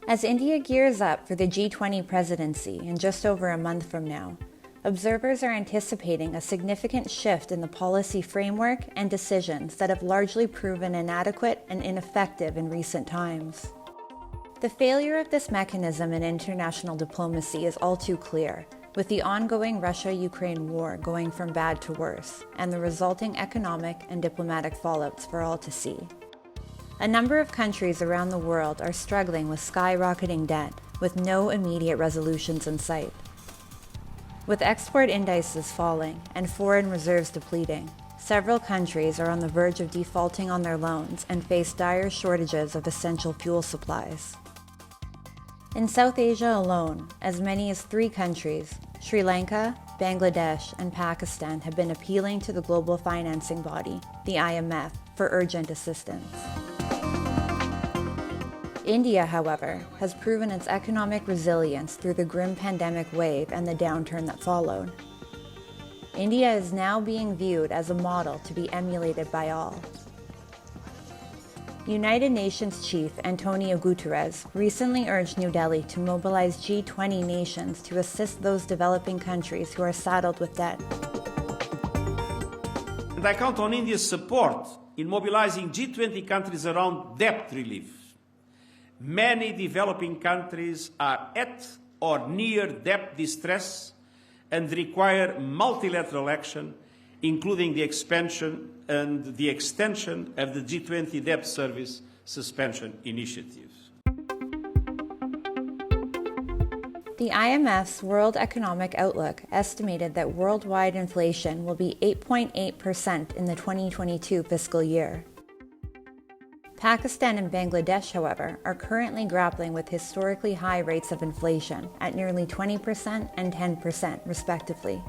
As India gears up for the G20 presidency in just over a month from now, observers are anticipating a significant shift in the policy framework and decisions that have largely proven inadequate and ineffective in recent times. The failure of this mechanism in international diplomacy is all too clear, with the ongoing Russia-Ukraine war going from bad to worse, and the resulting economic and diplomatic fallouts for all to see. A number of countries around the world are struggling with skyrocketing debt, with no immediate resolutions in sight. With export indices falling and foreign reserves depleting, several countries are on the verge of defaulting on their loans and face dire shortages of essential fuel supplies. In South Asia alone, as many as 3 countries, Sri Lanka, Bangladesh, and Pakistan have been appealing to the global financing body, the IMF, for urgent assistance. India, however, has proven its economic resilience through the grim pandemic wave and the downturn that followed. India is now being viewed as a model to be emulated by all. United Nations Chief Antonio Guterres recently urged New Delhi to mobilize G20 nations to assist those developing countries who are saddled with debt. And I count on India's support in mobilizing G20 countries around debt relief. Many developing countries are at or near debt distress and require multilateral action, including the expansion and the extension of the G20 debt service suspension initiative. The IMF's World Economic Outlook estimated that worldwide inflation will be 8.8% in the 2022 fiscal year. Pakistan and Bangladesh, however, are currently grappling with historically high rates of inflation at nearly 20% and 10%, respectively.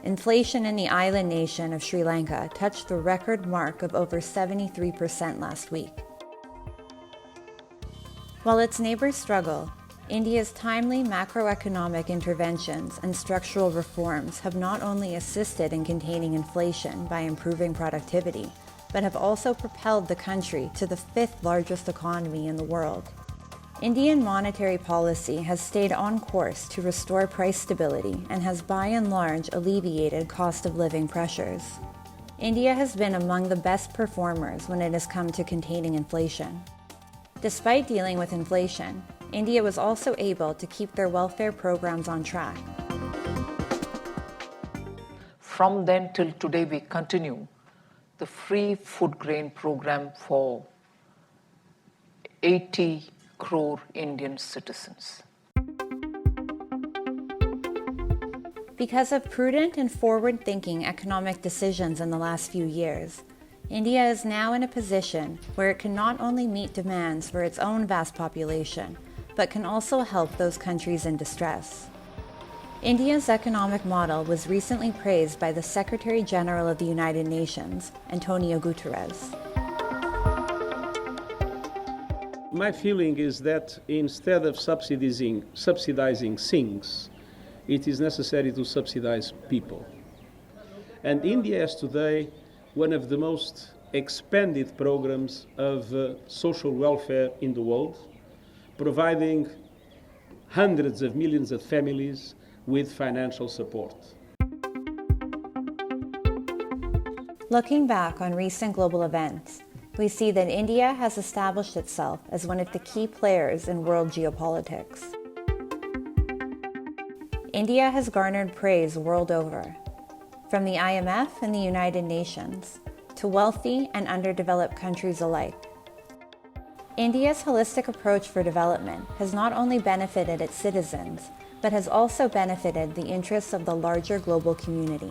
Inflation in the island nation of Sri Lanka touched the record mark of over 73% last week. While its neighbors struggle, India's timely macroeconomic interventions and structural reforms have not only assisted in containing inflation by improving productivity, but have also propelled the country to the 5th largest economy in the world. Indian monetary policy has stayed on course to restore price stability and has by and large alleviated cost of living pressures. India has been among the best performers when it has come to containing inflation. Despite dealing with inflation, India was also able to keep their welfare programs on track. From then till today, we continue the free food grain program for 80 crore Indian citizens. Because of prudent and forward-thinking economic decisions in the last few years, India is now in a position where it can not only meet demands for its own vast population, but can also help those countries in distress. India's economic model was recently praised by the Secretary General of the United Nations, Antonio Guterres. My feeling is that instead of subsidizing things, it is necessary to subsidize people. And India has today one of the most expanded programs of social welfare in the world, providing hundreds of millions of families with financial support. Looking back on recent global events, we see that India has established itself as one of the key players in world geopolitics. India has garnered praise world over, from the IMF and the United Nations to wealthy and underdeveloped countries alike. India's holistic approach for development has not only benefited its citizens, but has also benefited the interests of the larger global community.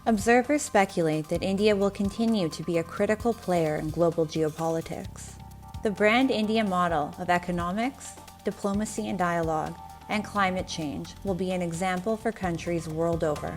Observers speculate that India will continue to be a critical player in global geopolitics. The Brand India model of economics, diplomacy and dialogue, and climate change will be an example for countries world over.